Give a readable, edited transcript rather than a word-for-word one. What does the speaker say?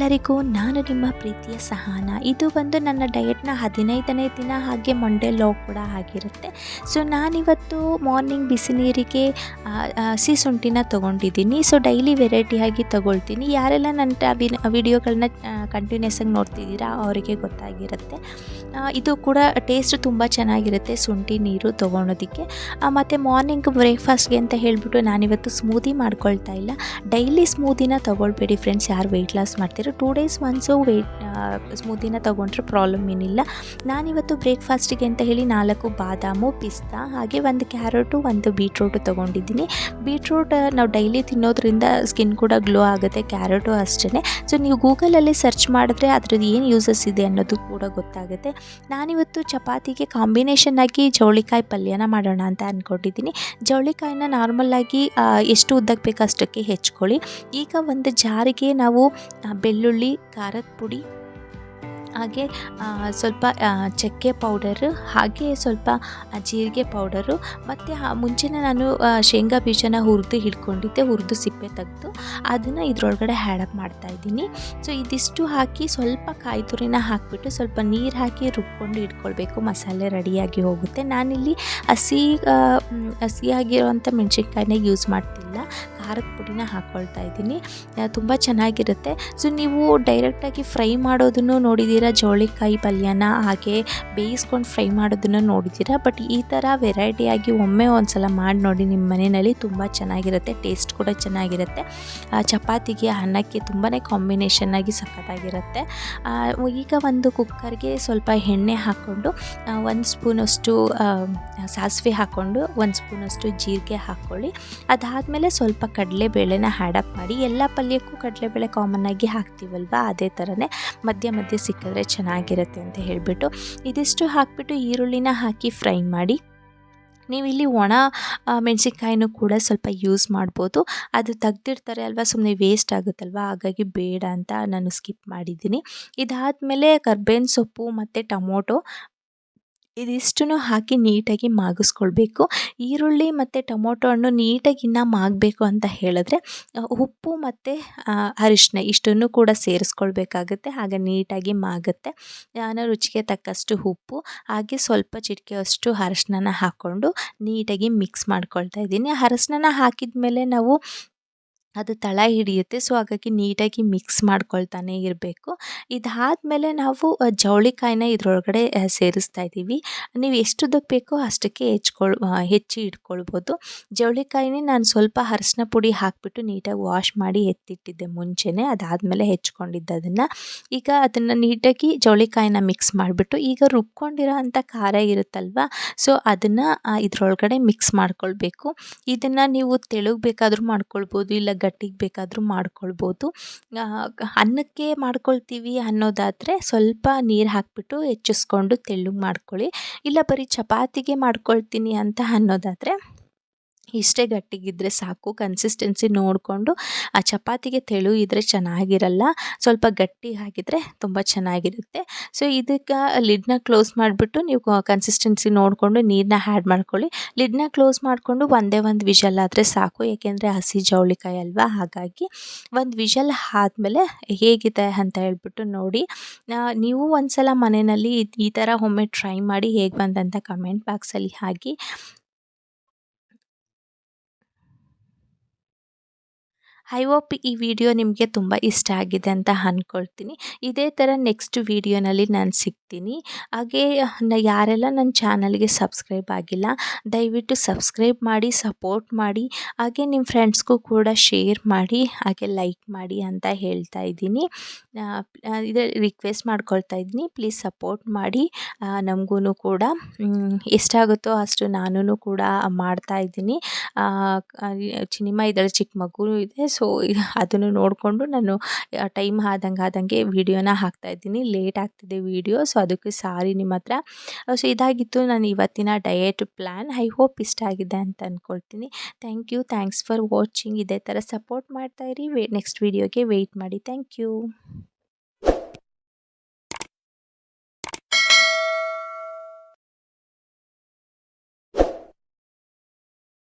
ಎಲ್ಲರಿಗೂ ನಾನು ನಿಮ್ಮ ಪ್ರೀತಿಯ ಸಹನ. ಇದು ಬಂದು ನನ್ನ ಡಯಟ್ನ 15ನೇ ದಿನ, ಹಾಗೆ ಮಂಡೇ ಲಾಗ್ ಕೂಡ ಆಗಿರುತ್ತೆ. ಸೊ ನಾನಿವತ್ತು ಮಾರ್ನಿಂಗ್ ಬಿಸಿ ನೀರಿಗೆ ಹಸಿ ಶುಂಠಿನ ತೊಗೊಂಡಿದ್ದೀನಿ. ಸೊ ಡೈಲಿ ವೆರೈಟಿಯಾಗಿ ತೊಗೊಳ್ತೀನಿ. ಯಾರೆಲ್ಲ ನನ್ನ ವಿಡಿಯೋಗಳನ್ನ ಕಂಟಿನ್ಯೂಸ್ ಆಗಿ ನೋಡ್ತಿದ್ದೀರಾ ಅವರಿಗೆ ಗೊತ್ತಾಗಿರುತ್ತೆ. ಇದು ಕೂಡ ಟೇಸ್ಟ್ ತುಂಬ ಚೆನ್ನಾಗಿರುತ್ತೆ ಶುಂಠಿ ನೀರು ತೊಗೊಳೋದಕ್ಕೆ. ಮತ್ತು ಮಾರ್ನಿಂಗ್ ಬ್ರೇಕ್ಫಾಸ್ಟ್ಗೆ ಅಂತ ಹೇಳಿಬಿಟ್ಟು ನಾನಿವತ್ತು ಸ್ಮೂದಿ ಮಾಡ್ಕೊಳ್ತಾ ಇಲ್ಲ. ಡೈಲಿ ಸ್ಮೂದಿನ ತೊಗೊಳ್ಬೇಡಿ ಫ್ರೆಂಡ್ಸ್, ಯಾರು ವೆಯ್ಟ್ ಲಾಸ್ ಮಾಡ್ತೀರೋ 2 ಡೇಸ್ ಒನ್ಸು ಸ್ಮೂದಿನ ತೊಗೊಂಡ್ರೆ ಪ್ರಾಬ್ಲಮ್ ಏನಿಲ್ಲ. ನಾನಿವತ್ತು ಬ್ರೇಕ್ಫಾಸ್ಟಿಗೆ ಅಂತ ಹೇಳಿ 4 ಬಾದಾಮು, ಪಿಸ್ತಾ, ಹಾಗೆ 1 ಕ್ಯಾರೆಟು, 1 ಬೀಟ್ರೂಟು ತೊಗೊಂಡಿದ್ದೀನಿ. ಬೀಟ್ರೂಟ್ ನಾವು ಡೈಲಿ ತಿನ್ನೋದ್ರಿಂದ ಸ್ಕಿನ್ ಕೂಡ ಗ್ಲೋ ಆಗುತ್ತೆ, ಕ್ಯಾರೆಟು ಅಷ್ಟೇ. ಸೊ ನೀವು ಗೂಗಲಲ್ಲಿ ಸರ್ಚ್ ಮಾಡಿದ್ರೆ ಅದ್ರದ್ದು ಏನು ಯೂಸಸ್ ಇದೆ ಅನ್ನೋದು ಕೂಡ ಗೊತ್ತಾಗುತ್ತೆ. ನಾನಿವತ್ತು ಚಪಾತಿಗೆ ಕಾಂಬಿನೇಷನ್ ಆಗಿ ಜವಳಿಕಾಯಿ ಪಲ್ಯನ ಮಾಡೋಣ ಅಂತ ಅಂದ್ಕೊಂಡಿದ್ದೀನಿ. ಜವಳಿಕಾಯಿನ ನಾರ್ಮಲಾಗಿ ಎಷ್ಟು ಉದ್ದಕ್ಕೆ ಬೇಕು ಅಷ್ಟಕ್ಕೆ ಹೆಚ್ಕೊಳ್ಳಿ. ಈಗ ಒಂದು ಜಾರಿಗೆ ನಾವು ಬೆಳ್ಳುಳ್ಳಿ, ಖಾರದ ಪುಡಿ, ಹಾಗೆ ಸ್ವಲ್ಪ ಚಕ್ಕೆ ಪೌಡರು, ಹಾಗೆ ಸ್ವಲ್ಪ ಜೀರಿಗೆ ಪೌಡರು, ಮತ್ತು ಮುಂಚೆನೇ ನಾನು ಶೇಂಗಾ ಬೀಜನ ಹುರಿದು ಸಿಪ್ಪೆ ತೆಗೆದು ಅದನ್ನು ಇದರೊಳಗಡೆ ಆ್ಯಡಪ್ ಮಾಡ್ತಾಯಿದ್ದೀನಿ. ಸೊ ಇದಿಷ್ಟು ಹಾಕಿ ಸ್ವಲ್ಪ ಕಾಯಿ ತುರಿನ ಹಾಕಿಬಿಟ್ಟು ಸ್ವಲ್ಪ ನೀರು ಹಾಕಿ ರುಬ್ಕೊಂಡು ಇಟ್ಕೊಳ್ಬೇಕು. ಮಸಾಲೆ ರೆಡಿಯಾಗಿ ಹೋಗುತ್ತೆ. ನಾನಿಲ್ಲಿ ಹಸಿಯಾಗಿರೋವಂಥ ಮೆಣಸಿನ್ಕಾಯಿನ ಯೂಸ್ ಮಾಡ್ತಿಲ್ಲ, ಖಾರದ ಪುಡಿನ ಹಾಕ್ಕೊಳ್ತಾ ಇದ್ದೀನಿ. ತುಂಬ ಚೆನ್ನಾಗಿರುತ್ತೆ. ಸೊ ನೀವು ಡೈರೆಕ್ಟಾಗಿ ಫ್ರೈ ಮಾಡೋದನ್ನು ನೋಡಿದ್ದೀರಾ, ಜವಳಿಕಾಯಿ ಪಲ್ಯನ ಹಾಗೆ ಬೇಯಿಸ್ಕೊಂಡು ಫ್ರೈ ಮಾಡೋದನ್ನು ನೋಡಿದ್ದೀರಾ. ಬಟ್ ಈ ಥರ ವೆರೈಟಿಯಾಗಿ ಒಮ್ಮೆ ಒಂದ್ಸಲ ಮಾಡಿ ನೋಡಿ ನಿಮ್ಮ ಮನೆಯಲ್ಲಿ, ತುಂಬ ಚೆನ್ನಾಗಿರುತ್ತೆ. ಟೇಸ್ಟ್ ಕೂಡ ಚೆನ್ನಾಗಿರುತ್ತೆ. ಚಪಾತಿಗೆ, ಅನ್ನಕ್ಕೆ ತುಂಬಾ ಕಾಂಬಿನೇಷನ್ ಆಗಿ ಸಖತ್ತಾಗಿರುತ್ತೆ. ಈಗ ಒಂದು ಕುಕ್ಕರ್ಗೆ ಸ್ವಲ್ಪ ಎಣ್ಣೆ ಹಾಕ್ಕೊಂಡು 1 ಸ್ಪೂನಷ್ಟು ಸಾಸಿವೆ ಹಾಕ್ಕೊಂಡು 1 ಸ್ಪೂನಷ್ಟು ಜೀರಿಗೆ ಹಾಕ್ಕೊಳ್ಳಿ. ಅದಾದಮೇಲೆ ಸ್ವಲ್ಪ ಕಡಲೆಬೇಳೆನ ಆ್ಯಡಪ್ ಮಾಡಿ. ಎಲ್ಲ ಪಲ್ಯಕ್ಕೂ ಕಡಲೆಬೇಳೆ ಕಾಮನ್ ಆಗಿ ಹಾಕ್ತೀವಲ್ವ, ಅದೇ ಥರನೇ ಮಧ್ಯೆ ಮಧ್ಯೆ ಸಿಕ್ಕಿದ್ರೆ ಚೆನ್ನಾಗಿರುತ್ತೆ ಅಂತ ಹೇಳಿಬಿಟ್ಟು ಇದಿಷ್ಟು ಹಾಕಿಬಿಟ್ಟು ಈರುಳ್ಳಿನ ಹಾಕಿ ಫ್ರೈ ಮಾಡಿ. ನೀವಿಲ್ಲಿ ಒಣ ಮೆಣಸಿನ್ಕಾಯಿನೂ ಕೂಡ ಸ್ವಲ್ಪ ಯೂಸ್ ಮಾಡ್ಬೋದು. ಅದು ತೆಗ್ದಿರ್ತಾರೆ ಅಲ್ವಾ, ಸುಮ್ಮನೆ ವೇಸ್ಟ್ ಆಗುತ್ತಲ್ವ, ಹಾಗಾಗಿ ಬೇಡ ಅಂತ ನಾನು ಸ್ಕಿಪ್ ಮಾಡಿದ್ದೀನಿ. ಇದಾದಮೇಲೆ ಕರ್ಬೇವಿನ ಸೊಪ್ಪು ಮತ್ತು ಟೊಮೊಟೊ ಇದಿಷ್ಟನ್ನು ಹಾಕಿ ನೀಟಾಗಿ ಮಾಗಿಸ್ಕೊಳ್ಬೇಕು. ಈರುಳ್ಳಿ ಮತ್ತು ಟೊಮೊಟೊ ಹಣ್ಣು ನೀಟಾಗಿ ಇನ್ನೂ ಮಾಗಬೇಕು ಅಂತ ಹೇಳಿದ್ರೆ ಉಪ್ಪು ಮತ್ತು ಅರಿಶಿನ ಇಷ್ಟನ್ನು ಕೂಡ ಸೇರಿಸ್ಕೊಳ್ಬೇಕಾಗುತ್ತೆ. ಆಗ ನೀಟಾಗಿ ಮಾಗುತ್ತೆ. ನಾನು ರುಚಿಗೆ ತಕ್ಕಷ್ಟು ಉಪ್ಪು, ಹಾಗೆ ಸ್ವಲ್ಪ ಚಿಟಿಕೆಯಷ್ಟು ಅರಿಶಿನ ಹಾಕ್ಕೊಂಡು ನೀಟಾಗಿ ಮಿಕ್ಸ್ ಮಾಡ್ಕೊಳ್ತಾ ಇದ್ದೀನಿ. ಅರಿಶಿನ ಹಾಕಿದ ಮೇಲೆ ನಾವು ಅದು ತಳ ಹಿಡಿಯುತ್ತೆ. ಸೊ ಹಾಗಾಗಿ ನೀಟಾಗಿ ಮಿಕ್ಸ್ ಮಾಡ್ಕೊಳ್ತಾನೆ ಇರಬೇಕು. ಇದಾದಮೇಲೆ ನಾವು ಜವಳಿಕಾಯಿನ ಇದರೊಳಗಡೆ ಸೇರಿಸ್ತಾ ಇದ್ದೀವಿ. ನೀವು ಎಷ್ಟು ಉದ್ದಕ್ಕೆ ಬೇಕೋ ಅಷ್ಟಕ್ಕೆ ಹೆಚ್ಚಿ ಇಟ್ಕೊಳ್ಬೋದು. ಜವಳಿಕಾಯಿನೇ ನಾನು ಸ್ವಲ್ಪ ಅರಿಶಿನ ಪುಡಿ ಹಾಕಿಬಿಟ್ಟು ನೀಟಾಗಿ ವಾಶ್ ಮಾಡಿ ಎತ್ತಿಟ್ಟಿದ್ದೆ ಮುಂಚೆನೇ. ಅದಾದಮೇಲೆ ಹೆಚ್ಕೊಂಡಿದ್ದೆ ಅದನ್ನು. ಈಗ ಅದನ್ನು ನೀಟಾಗಿ ಜವಳಿಕಾಯಿನ ಮಿಕ್ಸ್ ಮಾಡಿಬಿಟ್ಟು ಈಗ ರುಬ್ಕೊಂಡಿರೋ ಅಂಥ ಖಾರ ಇರುತ್ತಲ್ವ, ಸೊ ಅದನ್ನು ಇದರೊಳಗಡೆ ಮಿಕ್ಸ್ ಮಾಡ್ಕೊಳ್ಬೇಕು. ಇದನ್ನು ನೀವು ತೆಳುಗೆ ಬೇಕಾದರೂ ಮಾಡ್ಕೊಳ್ಬೋದು, ಇಲ್ಲ ಗಟ್ಟಿಗೆ ಬೇಕಾದರೂ ಮಾಡ್ಕೊಳ್ಬೋದು. ಅನ್ನಕ್ಕೆ ಮಾಡ್ಕೊಳ್ತೀವಿ ಅನ್ನೋದಾದರೆ ಸ್ವಲ್ಪ ನೀರು ಹಾಕಿಬಿಟ್ಟು ಹೆಚ್ಚಿಸ್ಕೊಂಡು ತೆಳ್ಳಗೆ ಮಾಡ್ಕೊಳ್ಳಿ. ಇಲ್ಲ ಬರೀ ಚಪಾತಿಗೆ ಮಾಡ್ಕೊಳ್ತೀನಿ ಅಂತ ಅನ್ನೋದಾದರೆ ಇಷ್ಟೇ ಗಟ್ಟಿಗಿದ್ದರೆ ಸಾಕು. ಕನ್ಸಿಸ್ಟೆನ್ಸಿ ನೋಡಿಕೊಂಡು, ಆ ಚಪಾತಿಗೆ ತೆಳು ಇದ್ದರೆ ಚೆನ್ನಾಗಿರಲ್ಲ, ಸ್ವಲ್ಪ ಗಟ್ಟಿ ಆಗಿದ್ದರೆ ತುಂಬ ಚೆನ್ನಾಗಿರುತ್ತೆ. ಸೊ ಇದಕ್ಕೆ ಲಿಡ್ನ ಕ್ಲೋಸ್ ಮಾಡಿಬಿಟ್ಟು ನೀವು ಕನ್ಸಿಸ್ಟೆನ್ಸಿ ನೋಡಿಕೊಂಡು ನೀರನ್ನ ಆ್ಯಡ್ ಮಾಡ್ಕೊಳ್ಳಿ. ಲಿಡ್ನ ಕ್ಲೋಸ್ ಮಾಡಿಕೊಂಡು ಒಂದೇ ಒಂದು ವಿಷಲ್ ಆದರೆ ಸಾಕು, ಏಕೆಂದರೆ ಹಸಿ ಜವಳಿಕಾಯಿ ಅಲ್ವಾ, ಹಾಗಾಗಿ 1 ವಿಷಲ್ ಆದಮೇಲೆ ಹೇಗಿದೆ ಅಂತ ಹೇಳ್ಬಿಟ್ಟು ನೋಡಿ. ನೀವು ಒಂದ್ಸಲ ಮನೆಯಲ್ಲಿ ಈ ಥರ ಒಮ್ಮೆ ಟ್ರೈ ಮಾಡಿ ಹೇಗೆ ಬಂದಂತ ಕಮೆಂಟ್ ಬಾಕ್ಸಲ್ಲಿ ಹಾಕಿ. ಐ ಹೋಪ್ ಈ ವಿಡಿಯೋ ನಿಮಗೆ ತುಂಬ ಇಷ್ಟ ಆಗಿದೆ ಅಂತ ಅಂದ್ಕೊಳ್ತೀನಿ. ಇದೇ ಥರ ನೆಕ್ಸ್ಟ್ ವಿಡಿಯೋನಲ್ಲಿ ನಾನು ಸಿಗ್ತೀನಿ. ಹಾಗೆ ಯಾರೆಲ್ಲ ನನ್ನ ಚಾನಲ್ಗೆ ಸಬ್ಸ್ಕ್ರೈಬ್ ಆಗಿಲ್ಲ ದಯವಿಟ್ಟು ಸಬ್ಸ್ಕ್ರೈಬ್ ಮಾಡಿ, ಸಪೋರ್ಟ್ ಮಾಡಿ, ಹಾಗೆ ನಿಮ್ಮ ಫ್ರೆಂಡ್ಸ್ಗೂ ಕೂಡ ಶೇರ್ ಮಾಡಿ, ಹಾಗೆ ಲೈಕ್ ಮಾಡಿ ಅಂತ ಹೇಳ್ತಾ ಇದ್ದೀನಿ. ಇದು ರಿಕ್ವೆಸ್ಟ್ ಮಾಡ್ಕೊಳ್ತಾ ಇದ್ದೀನಿ. ಪ್ಲೀಸ್ ಸಪೋರ್ಟ್ ಮಾಡಿ. ನಮಗೂ ಕೂಡ ಎಷ್ಟಾಗುತ್ತೋ ಅಷ್ಟು ನಾನು ಕೂಡ ಮಾಡ್ತಾಯಿದ್ದೀನಿ. ಚಿನಿಮಾ ಇದ್ದಾಳೆ, ಚಿಕ್ಕ ಮಗು ಇದೆ. ಸೊ ಅದನ್ನು ನೋಡಿಕೊಂಡು ನಾನು ಟೈಮ್ ಆದಂಗೆ ವಿಡಿಯೋನ ಹಾಕ್ತಾಯಿದ್ದೀನಿ. ಲೇಟ್ ಆಗ್ತಿದೆ ವಿಡಿಯೋ, ಸೊ ಅದಕ್ಕೆ ಸಾರಿ ನಿಮ್ಮ ಹತ್ರ. ಸೊ ಇದಾಗಿತ್ತು ನಾನು ಇವತ್ತಿನ ಡಯಟ್ ಪ್ಲ್ಯಾನ್. ಐ ಹೋಪ್ ಇಷ್ಟ ಆಗಿದೆ ಅಂತ ಅಂದ್ಕೊಳ್ತೀನಿ. Thanks for watching. ಇದೇ ಥರ ಸಪೋರ್ಟ್ ಮಾಡ್ತಾಯಿರಿ. ನೆಕ್ಸ್ಟ್ ವಿಡಿಯೋಗೆ ವೆಯ್ಟ್ ಮಾಡಿ. Thank you.